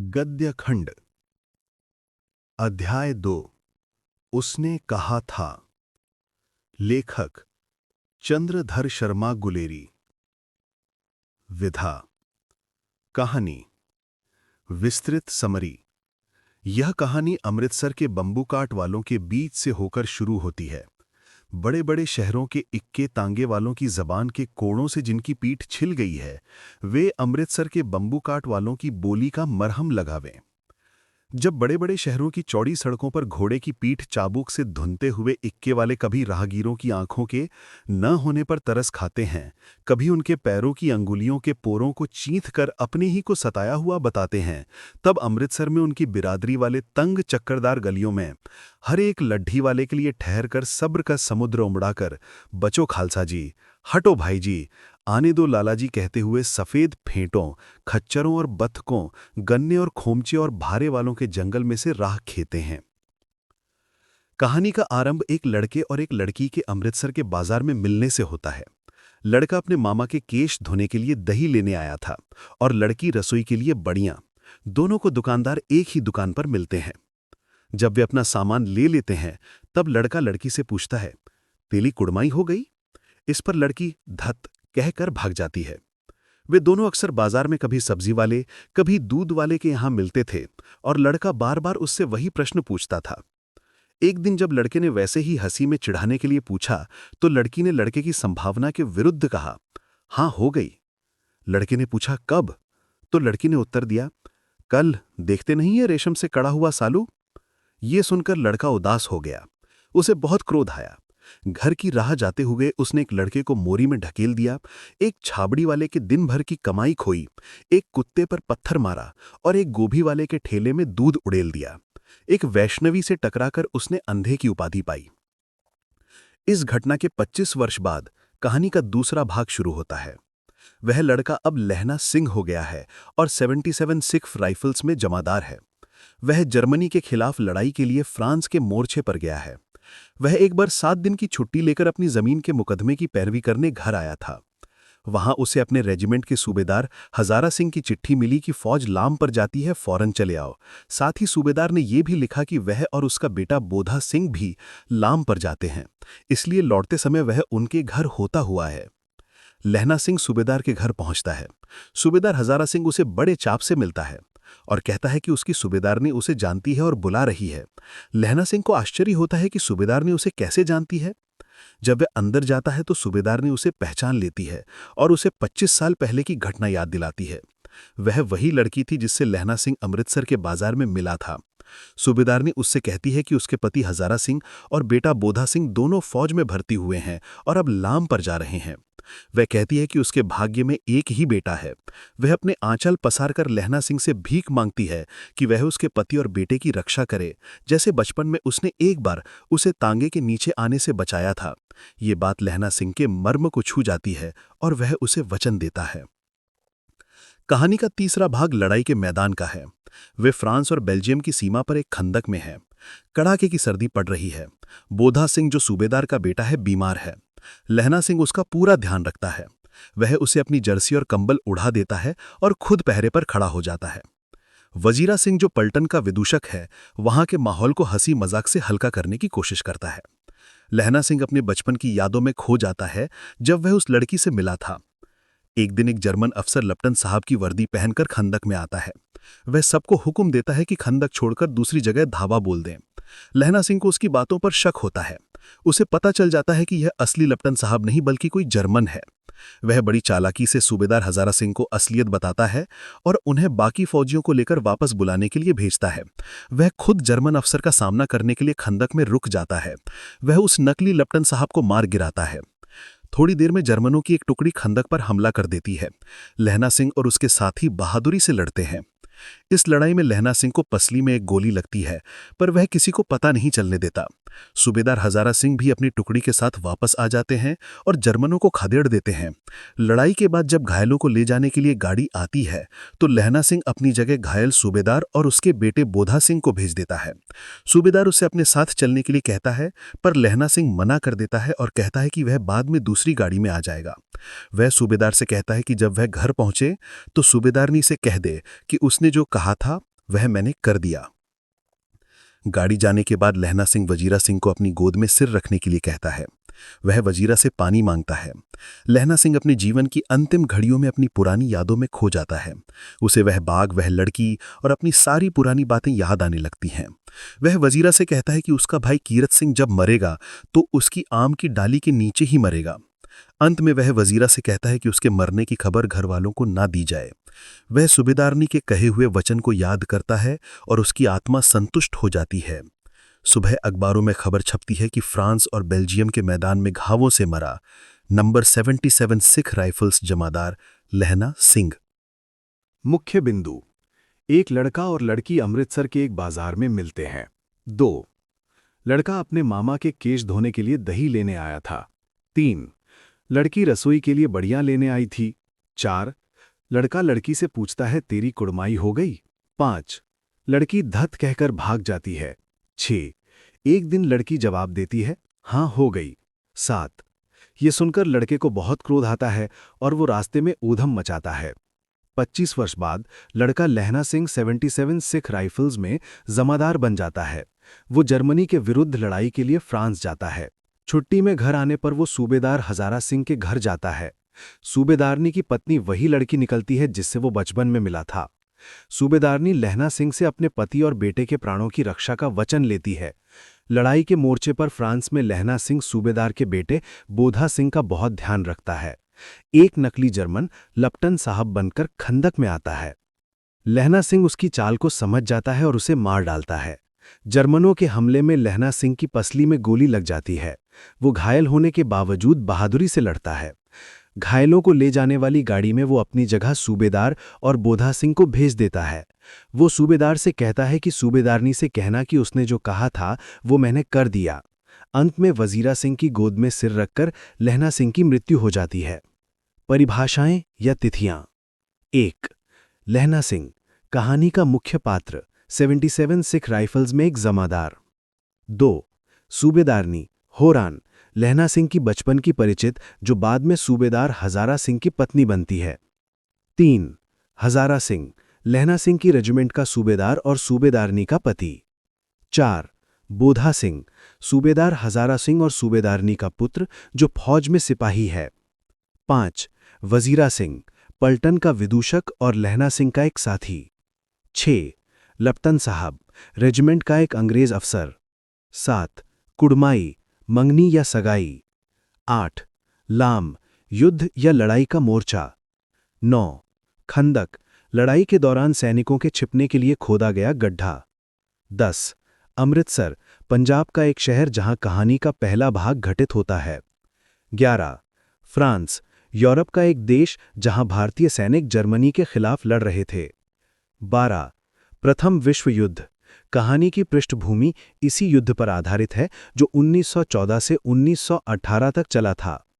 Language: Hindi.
गद्य खंड अध्याय 2 उसने कहा था। लेखक चंद्रधर शर्मा गुलेरी। विधा कहानी विस्तृत समरी। यह कहानी अमृतसर के बंबू काट वालों के बीच से होकर शुरू होती है। बड़े बड़े शहरों के इक्के तांगे वालों की जबान के कोड़ों से जिनकी पीठ छिल गई है, वे अमृतसर के बंबू काट वालों की बोली का मरहम लगावें। जब बड़े बड़े शहरों की चौड़ी सड़कों पर घोड़े की पीठ चाबुक से धुनते हुए इक्के वाले कभी राहगीरों की आंखों के न होने पर तरस खाते हैं, कभी उनके पैरों की अंगुलियों के पोरों को चींथ कर अपने ही को सताया हुआ बताते हैं, तब अमृतसर में उनकी बिरादरी वाले तंग चक्करदार गलियों में हर एक लड्ढी वाले के लिए ठहर कर सब्र का समुद्र उमड़ाकर बचो खालसा जी, हटो भाई जी, आने दो लालाजी कहते हुए सफेद फेंटों, खच्चरों और बत्तकों, गन्ने और खोमचे और भारे वालों के जंगल में से राह खेते हैं। कहानी का आरंभ एक लड़के और एक लड़की के अमृतसर के बाजार में मिलने से होता है। लड़का अपने मामा के केश धोने के लिए दही लेने आया था और लड़की रसोई के लिए बड़ियां। दोनों को दुकानदार एक ही दुकान पर मिलते हैं। जब वे अपना सामान ले लेते हैं, तब लड़का लड़की से पूछता है, तेली कुड़माई हो गई? इस पर लड़की धत कहकर भाग जाती है। वे दोनों अक्सर बाजार में कभी सब्जी वाले, कभी दूध वाले के यहां मिलते थे और लड़का बार बार उससे वही प्रश्न पूछता था। एक दिन जब लड़के ने वैसे ही हंसी में चिढ़ाने के लिए पूछा, तो लड़की ने लड़के की संभावना के विरुद्ध कहा, हां हो गई। लड़के ने पूछा, कब? तो लड़की ने उत्तर दिया, कल, देखते नहीं है रेशम से कड़ा हुआ सालू। ये सुनकर लड़का उदास हो गया। उसे बहुत क्रोध आया। घर की राह जाते हुए उसने एक लड़के को मोरी में ढकेल दिया, एक छाबड़ी वाले के दिन भर की कमाई खोई, एक कुत्ते पर पत्थर मारा और एक गोभी वाले के ठेले में दूध उड़ेल दिया। एक वैष्णवी से टकराकर उसने अंधे की उपाधि पाई। इस घटना के 25 वर्ष बाद कहानी का दूसरा भाग शुरू होता है। वह लड़का अब लहना सिंह हो गया है और 77 सिख राइफल्स में जमादार है। वह जर्मनी के खिलाफ लड़ाई के लिए फ्रांस के मोर्चे पर गया है। वह एक बार 7 दिन की छुट्टी लेकर अपनी जमीन के मुकदमे की पैरवी करने घर आया था। वहां उसे अपने रेजिमेंट के सूबेदार हजारा सिंह की चिट्ठी मिली कि फौज लाम पर जाती है, फौरन चले आओ। साथ ही सूबेदार ने यह भी लिखा कि वह और उसका बेटा बोधा सिंह भी लाम पर जाते हैं, इसलिए लौटते समय वह उनके घर होता हुआ है। लहना सिंह सूबेदार के घर पहुंचता है। सूबेदार हजारा सिंह उसे बड़े चाप से मिलता है और कहता है कि उसकी सूबेदारनी उसे जानती है और बुला रही है। लहना सिंह को आश्चर्य होता है कि सूबेदारनी उसे कैसे जानती है। जब वह अंदर जाता है तो सूबेदारनी उसे पहचान लेती है और उसे 25 साल पहले की घटना याद दिलाती है। वह वही लड़की थी जिससे लहना सिंह अमृतसर के बाजार में मिला था। सूबेदारनी उससे कहती है कि उसके पति हजारा सिंह और बेटा बोधा सिंह दोनों फौज में भर्ती हुए हैं और अब लाम पर जा रहे हैं। वह कहती है कि उसके भाग्य में एक ही बेटा है। वह अपने आंचल पसार कर लहना सिंह से भीख मांगती है कि वह उसके पति और बेटे की रक्षा करे, जैसे बचपन में उसने एक बार उसे तांगे के नीचे आने से बचाया था। ये बात लहना सिंह के मर्म को छू जाती है और वह उसे वचन देता है। कहानी का तीसरा भाग लड़ाई के मैदान का है। वे फ्रांस और बेल्जियम की सीमा पर एक खंदक में है। कड़ाके की सर्दी पड़ रही है। बोधा सिंह, जो सूबेदार का बेटा है, बीमार है। लहना सिंह उसका पूरा ध्यान रखता है। वह उसे अपनी जर्सी और कंबल उड़ा देता है और खुद पहरे पर खड़ा हो जाता है। वजीरा सिंह, जो पलटन का विदूषक है, वहां के माहौल को हंसी मजाक से हल्का करने की कोशिश करता है। लहना सिंह अपने बचपन की यादों में खो जाता है जब वह उस लड़की से मिला था। एक दिन एक जर्मन अफसर लप्टन साहब की वर्दी पहनकर खंदक में आता है। वह सबको हुक्म देता है कि खंदक छोड़कर दूसरी जगह धावा बोल दें। लहना सिंह को उसकी बातों पर शक होता है। उसे पता चल जाता है कि यह असली लप्टन साहब नहीं बल्कि कोई जर्मन है। वह बड़ी चालाकी से सूबेदार हजारा सिंह को असलियत बताता है और उन्हें बाकी फौजियों को लेकर वापस बुलाने के लिए भेजता है। वह खुद जर्मन अफसर का सामना करने के लिए खंदक में रुक जाता है। वह उस नकली लप्टन साहब को मार गिराता है। थोड़ी देर में जर्मनों की एक टुकड़ी खंदक पर हमला कर देती है। लहना सिंह और उसके साथी बहादुरी से लड़ते हैं। इस लड़ाई में लहना सिंह को पसली में एक गोली लगती है, पर वह किसी को पता नहीं चलने देता। सूबेदार हजारा सिंह भी अपनी टुकड़ी के साथ वापस आ जाते हैं और जर्मनों को खदेड़ देते हैं। लड़ाई के बाद जब घायलों को ले जाने के लिए गाड़ी आती है, तो लहना सिंह अपनी जगह घायल सूबेदार और उसके बेटे बोधा सिंह को भेज देता है। सूबेदार उसे अपने साथ चलने के लिए कहता है, पर लहना सिंह मना कर देता है और कहता है कि वह बाद में दूसरी गाड़ी में आ जाएगा। वह सूबेदार से कहता है कि जब वह घर पहुंचे तो सूबेदारनी से कह दे कि उसने जो कहा था वह मैंने कर दिया। गाड़ी जाने के बाद लहना सिंह वजीरा सिंह को अपनी गोद में सिर रखने के लिए कहता है। वह वजीरा से पानी मांगता है। लहना सिंह अपने जीवन की अंतिम घड़ियों में अपनी पुरानी यादों में खो जाता है। उसे वह बाग, वह लड़की और अपनी सारी पुरानी बातें याद आने लगती हैं। वह वजीरा से कहता है कि उसका भाई कीरत सिंह जब मरेगा तो उसकी आम की डाली के नीचे ही मरेगा। अंत में वह वजीरा से कहता है कि उसके मरने की खबर घर वालों को ना दी जाए। वह सूबेदारनी के कहे हुए वचन को याद करता है और उसकी आत्मा संतुष्ट हो जाती है। सुबह अखबारों में खबर छपती है कि फ्रांस और बेल्जियम के मैदान में घावों से मरा नंबर 77 सिख राइफल्स जमादार लहना सिंह। मुख्य बिंदु: एक लड़का और लड़की अमृतसर के एक बाजार में मिलते हैं। 2. लड़का अपने मामा के केश धोने के लिए दही लेने आया था। 3. लड़की रसोई के लिए बढ़िया लेने आई थी। 4. लड़का लड़की से पूछता है, तेरी कुड़माई हो गई? 5. लड़की धत कहकर भाग जाती है। 6. एक दिन लड़की जवाब देती है, हाँ हो गई। 7. ये सुनकर लड़के को बहुत क्रोध आता है और वो रास्ते में ऊधम मचाता है। 25 वर्ष बाद लड़का लहना सिंह 77 सिख राइफल्स में जमादार बन जाता है। वो जर्मनी के विरुद्ध लड़ाई के लिए फ्रांस जाता है। छुट्टी में घर आने पर वो सूबेदार हजारा सिंह के घर जाता है। सूबेदारनी की पत्नी वही लड़की निकलती है जिससे वो बचपन में मिला था। सूबेदारनी लहना सिंह से अपने पति और बेटे के प्राणों की रक्षा का वचन लेती है। लड़ाई के मोर्चे पर फ्रांस में लहना सिंह सूबेदार के बेटे बोधा सिंह का बहुत ध्यान रखता है। एक नकली जर्मन लप्टन साहब बनकर खंदक में आता है। लहना सिंह उसकी चाल को समझ जाता है और उसे मार डालता है। जर्मनों के हमले में लहना सिंह की पसली में गोली लग जाती है। वो घायल होने के बावजूद बहादुरी से लड़ता है। घायलों को ले जाने वाली गाड़ी में वो अपनी जगह सूबेदार और बोधा सिंह को भेज देता है। वो सूबेदार से कहता है कि सूबेदारनी से कहना कि उसने जो कहा था वो मैंने कर दिया। अंत में वजीरा सिंह की गोद में सिर रखकर लहना सिंह की मृत्यु हो जाती है। परिभाषाएं या तिथियां: 1. लहना सिंह, कहानी का मुख्य पात्र, 77 सिख राइफल्स में एक जमादार। 2. सूबेदारनी, होरान, लहना सिंह की बचपन की परिचित जो बाद में सूबेदार हजारा सिंह की पत्नी बनती है। 3. हजारा सिंह, लहना सिंह की रेजिमेंट का सूबेदार और सूबेदारनी का पति। 4. बोधा सिंह, सूबेदार हजारा सिंह और सूबेदारनी का पुत्र जो फौज में सिपाही है। 5. वजीरा सिंह, पलटन का विदूषक और लहना सिंह का एक साथी। 6. लप्टन साहब, रेजिमेंट का एक अंग्रेज अफसर। 7. कुड़माई, मंगनी या सगाई। 8. लाम, युद्ध या लड़ाई का मोर्चा। 9. खंदक, लड़ाई के दौरान सैनिकों के छिपने के लिए खोदा गया गड्ढा। 10. अमृतसर, पंजाब का एक शहर जहां कहानी का पहला भाग घटित होता है। 11. फ्रांस, यूरोप का एक देश जहां भारतीय सैनिक जर्मनी के खिलाफ लड़ रहे थे। 12. प्रथम विश्व युद्ध, कहानी की पृष्ठभूमि इसी युद्ध पर आधारित है जो 1914 से 1918 तक चला था।